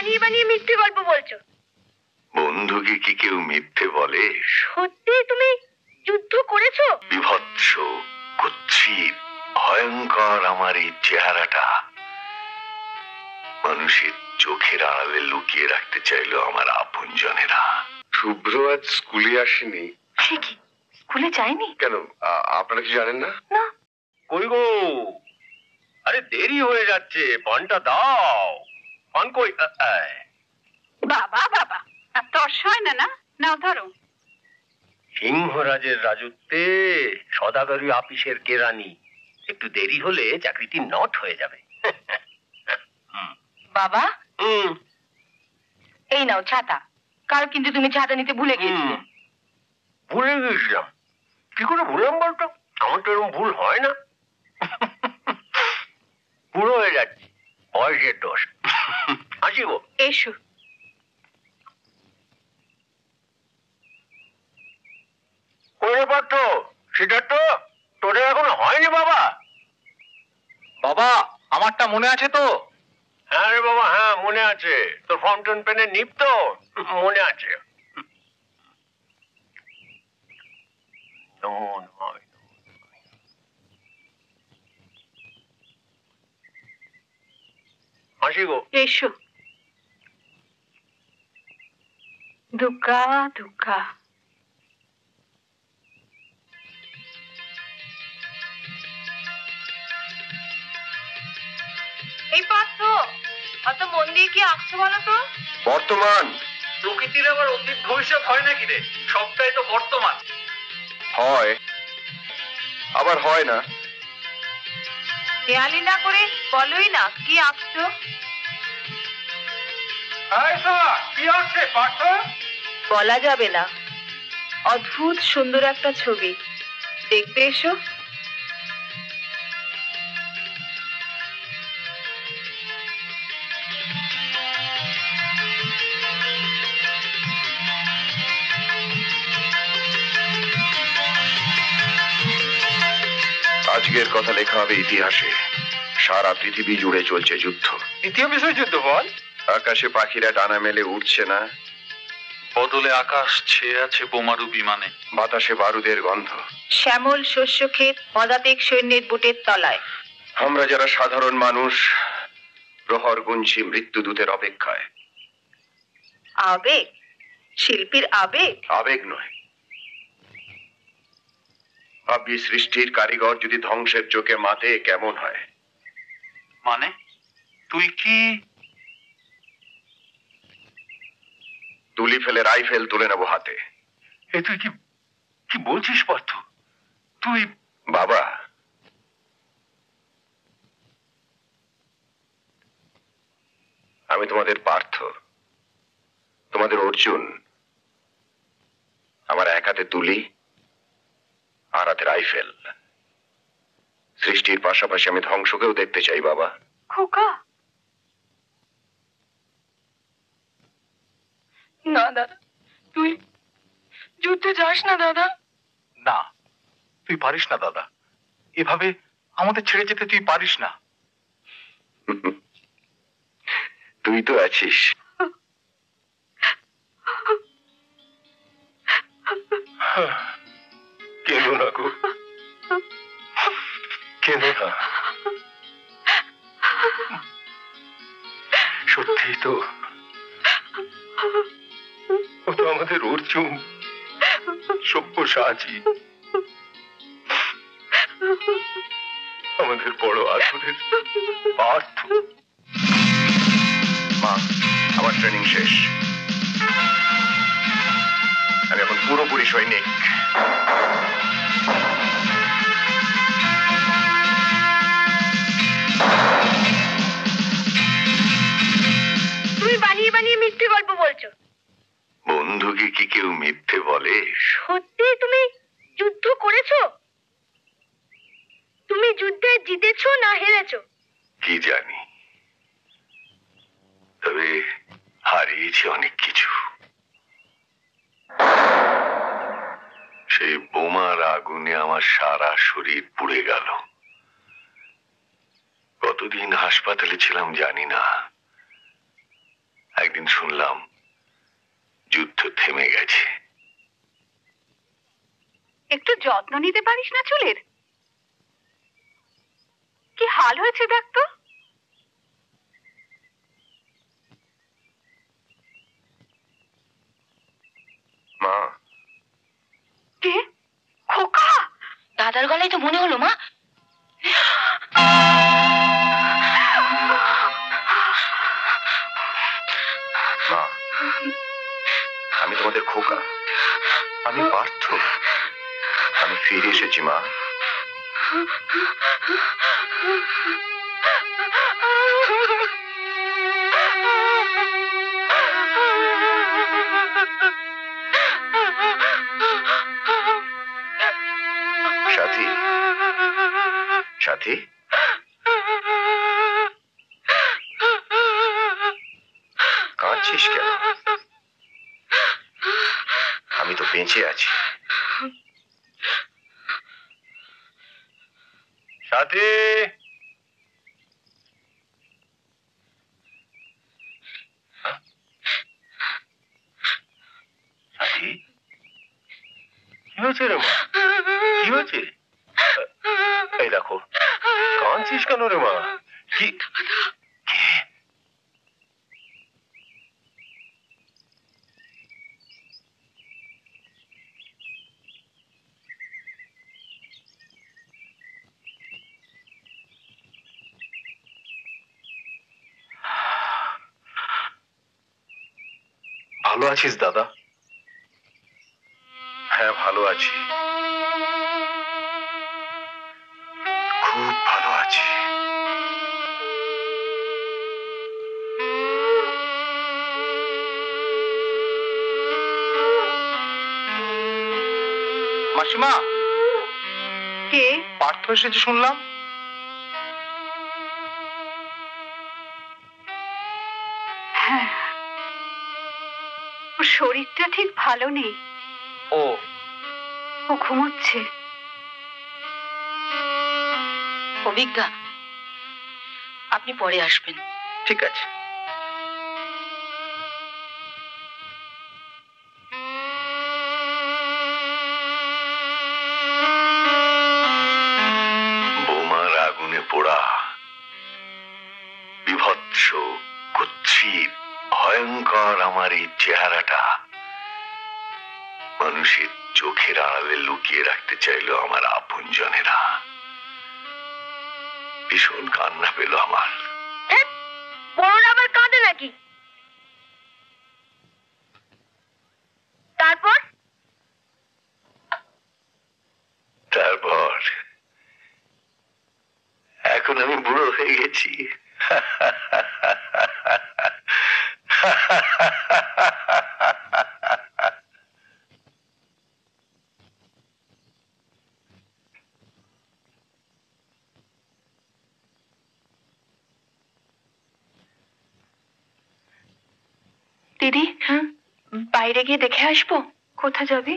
বানিয়ে বানিয়ে মিথ্যে গল্প বলছো। বন্ধুকে কি কেউ মিথ্যে বলে? সত্যি তুমি যুদ্ধ করেছো? বিভৎস, কুৎসিত, ভয়ঙ্কর আমার এই চেহারাটা মানুষের চোখের আড়ালে লুকিয়ে রাখতে চাইলো আমার আপনজনেরা। শুভ্র আজ স্কুলে আসেনি। সে কি স্কুলে যায়নি? কেন, আপনারা কি জানেন না? না। কই গো, আরে দেরি হয়ে যাচ্ছে, পানটা দাও। পান কই? বাবা বাবা, তর্স হয় না? না নাও ধরো। সিংহরাজের রাজত্বে সদাগরি আপিসের কেরানি, একটু দেরি হলে চাকরিটি নট হয়ে যাবে। বাবা এই নাও ছাতা। কাল কিন্তু তুমি ছাতা নিতে ভুলে গিয়েছিলে। ভুলে গেছিলাম? কি করে ভুললাম বলতো? আমার তো এরকম ভুল হয় না। পুরো হয়ে যাচ্ছে, বয়সের দোষ। আসি গো। এসো। করে পারতো সেটা তো তোদের এখন হয়নি বাবা। বাবা আমারটা মনে আছে তো? হ্যাঁ রে বাবা, হ্যাঁ মনে আছে। তোর ফাউন্টেন পেনের নিপ তো মনে আছে। হাসি গো। এসো। দুর্গা দুর্গা। এই পাত্র অত মন দিয়ে কি আঁকছো বলো তো? বর্তমান। প্রকৃতির আবার অতীত ভবিষ্যৎ হয় নাকি রে? সবটাই তো বর্তমান। হয়, আবার হয় না। হেয়ালি না করে বলোই না কি আঁকছো। কি আছে পার্থ? বলা যাবে না। অদ্ভুত সুন্দর একটা ছবি, দেখতে এসো। আজকের কথা লেখা হবে ইতিহাসে। সারা পৃথিবী জুড়ে চলছে যুদ্ধ। দ্বিতীয় বিশ্বযুদ্ধ বল? আকাশে পাখিরা ডানা মেলে উঠছে না, বদলে আকাশ ছেয়ে আছে বোমারু বিমানে। বাতাসে বারুদের গন্ধ। শ্যামল শস্য ক্ষেত পদাতিক সৈন্যের বুটের তলায়। আমরা যারা সাধারণ মানুষ প্রহর গুনছি মৃত্যুদূতের অপেক্ষায়। আবেগ, শিল্পীর আবেগ। আবেগ নয়, ভাবি সৃষ্টির কারিগর যদি ধ্বংসের চোখে মাতে কেমন হয়। মানে তুই কি? তুলি ফেলে রাইফেল তুলে নেবো হাতে। এ তুই কি কি বলছিস পার্থ? তুই? বাবা, আমি তোমাদের পার্থ, তোমাদের অর্জুন। আমার এক হাতে তুলি আর হাতে রাইফেল। সৃষ্টির পাশাপাশি আমি ধ্বংসকেও দেখতে চাই বাবা। খোকা না দাদা, তুই যুদ্ধে যাস না দাদা। না, তুই পারিস না দাদা। এভাবে আমাদের ছেড়ে যেতে তুই পারিস না। তুই তো আছিস। কেন না গো, কেন না? সত্যি তো, ও তো আমাদের অর্জুন, সব্যসাচী, আমাদের বড় আদরের পার্থ। মা, আমার ট্রেনিং শেষ। আমি এখন পুরোপুরি সৈনিক। তুমি বানিয়ে বানিয়ে মিথ্যে গল্প বলছো। বন্ধুকে কি কেউ মিথ্যে বলে? সত্যি তুমি যুদ্ধ করেছো? তুমি যুদ্ধে জিতেছো না হেরেছো? কি জানি, তবে হারিয়েছি অনেক কিছু। সেই বোমার আগুনে আমার সারা শরীর পুড়ে গেল। কতদিন হাসপাতালে ছিলাম জানি না। যত্ন নিতে পারিস না চুলের? কি হাল হয়েছে দেখ তো। মা, কে? খোকা? দাদার গলায় তো মনে হলো মা। মা, আমি তোমাদের খোকা, আমি পার্থ, আমি ফিরে এসেছি মা। সাথী, সাথী, কাঁদছিস কেন? আমি তো বেঁচে আছি। সাথী, সাথী, কি হয়েছে রে মা? কি হয়েছে? এই দেখো, কাঁদছিস কেন রে মা? কি? কে? ভালো আছিস দাদা? হ্যাঁ, ভালো আছি, খুব ভালো আছি। মাসিমা, কে? পার্থ এসেছে শুনলাম। হ্যাঁ, ওর শরীরটা ঠিক ভালো নেই। ও ও ঘুমোচ্ছে। অভিজ্ঞা, আপনি পরে আসবেন। ঠিক আছে। বোমার আগুনে পোড়া, বিভৎস, কুৎসিত, ভয়ঙ্কর আমার এই চেহারাটা মানুষের চোখের আড়ালে লুকিয়ে রাখতে চাইলো আমার আপনজনেরা। ভীষণ কান্না পেল আমার। বড়রা আবার কাঁদে নাকি? তারপর? তারপর এখন আমি বুড়ো হয়ে গেছি। দিদি, হ্যাঁ, বাইরে গিয়ে দেখে আসবো। কোথা যাবি?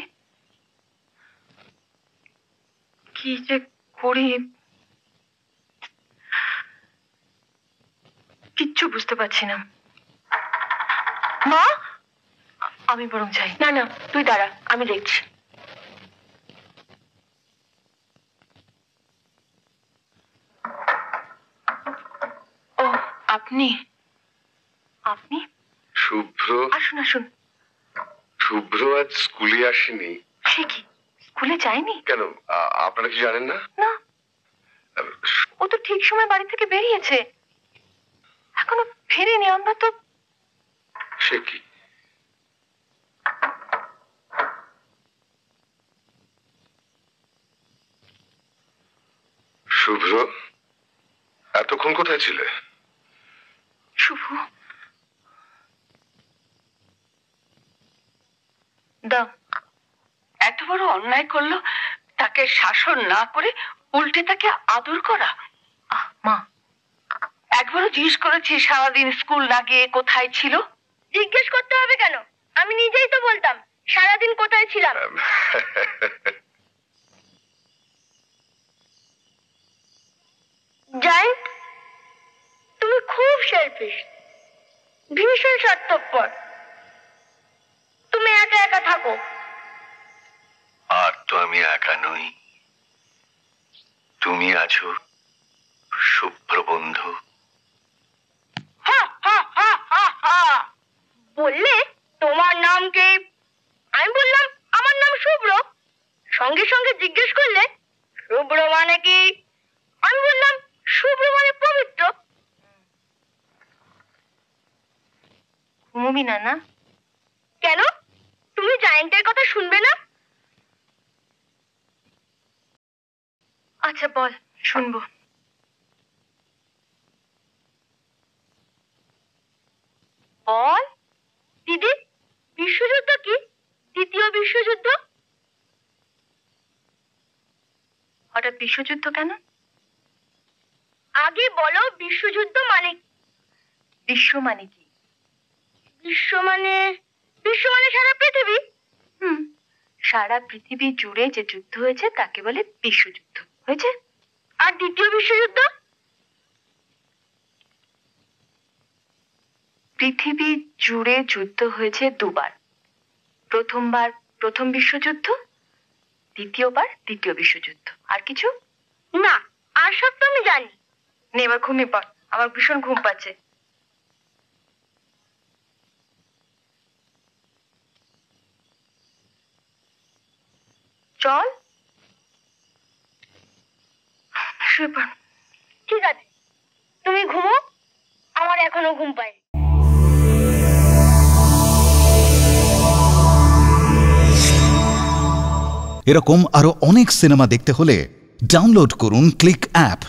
কি যে করি কিচ্ছু বুঝতে পারছি না। মা, আমি বরং যাই। না না, তুই দাঁড়া, আমি দেখছি। ও, আপনি? আপনি? শুভ্র, আসুন আসুন। শুভ্র আজ স্কুলে আসেনি। সে কি, স্কুলে যায়নি? কেন, আপনারা কি জানেন না? না, ও তো ঠিক সময় বাড়ি থেকে বেরিয়েছে, এখনো ফেরেনি। আমরা তো। সে কি? শুভ্র, এতক্ষণ কোথায় ছিলে? শুভ, দাও। এত বড় অন্যায় করলো, তাকে শাসন না করে উল্টে তাকে আদর করা। মা, একবারও জিজ্ঞেস করেছি সারাদিন স্কুল না গিয়ে কোথায় ছিল? জিজ্ঞেস করতে হবে কেন? আমি নিজেই তো বলতাম সারাদিন কোথায় ছিলাম। জায়েন্ট, তুমি খুব সেলফিশ, ভীষণ স্বার্থপর। তুমি একা একা থাকো। আর তো আমি একা নই, তুমি আছো শুভ্র বন্ধু। বললে তোমার নাম কি? আমি বললাম আমার নাম শুভ্র। সঙ্গে সঙ্গে জিজ্ঞেস করলে শুভ্র মানে কি? আমি বললাম শুভ্র মানে পবিত্র। ঘুমবি না না? কেন, তুমি জায়েন্টের কথা শুনবে না? আচ্ছা বল, শুনবো। বল দিদি, বিশ্বযুদ্ধ কি? দ্বিতীয় বিশ্বযুদ্ধ? হঠাৎ বিশ্বযুদ্ধ কেন? আগে বলো বিশ্বযুদ্ধ মানে কি? বিশ্ব মানে কি? বিশ্ব মানে সারা পৃথিবী। সারা পৃথিবী জুড়ে যে যুদ্ধ হয়েছে তাকে বলে বিশ্বযুদ্ধ। হয়েছে? আর দ্বিতীয় বিশ্বযুদ্ধ? পৃথিবী জুড়ে যুদ্ধ হয়েছে দুবার। প্রথমবার প্রথম বিশ্বযুদ্ধ, দ্বিতীয়বার দ্বিতীয় বিশ্বযুদ্ধ। আর কিছু না, আর সব তো আমি জানি। নে এবার ঘুমিয়ে পড়, আমার ভীষণ ঘুম পাচ্ছে। চল শুয়ে পড়। ঠিক আছে, তুমি ঘুমো, আমার এখনো ঘুম পায়নি। এরকম আরো অনেক সিনেমা দেখতে হলে ডাউনলোড করুন ক্লিক অ্যাপ।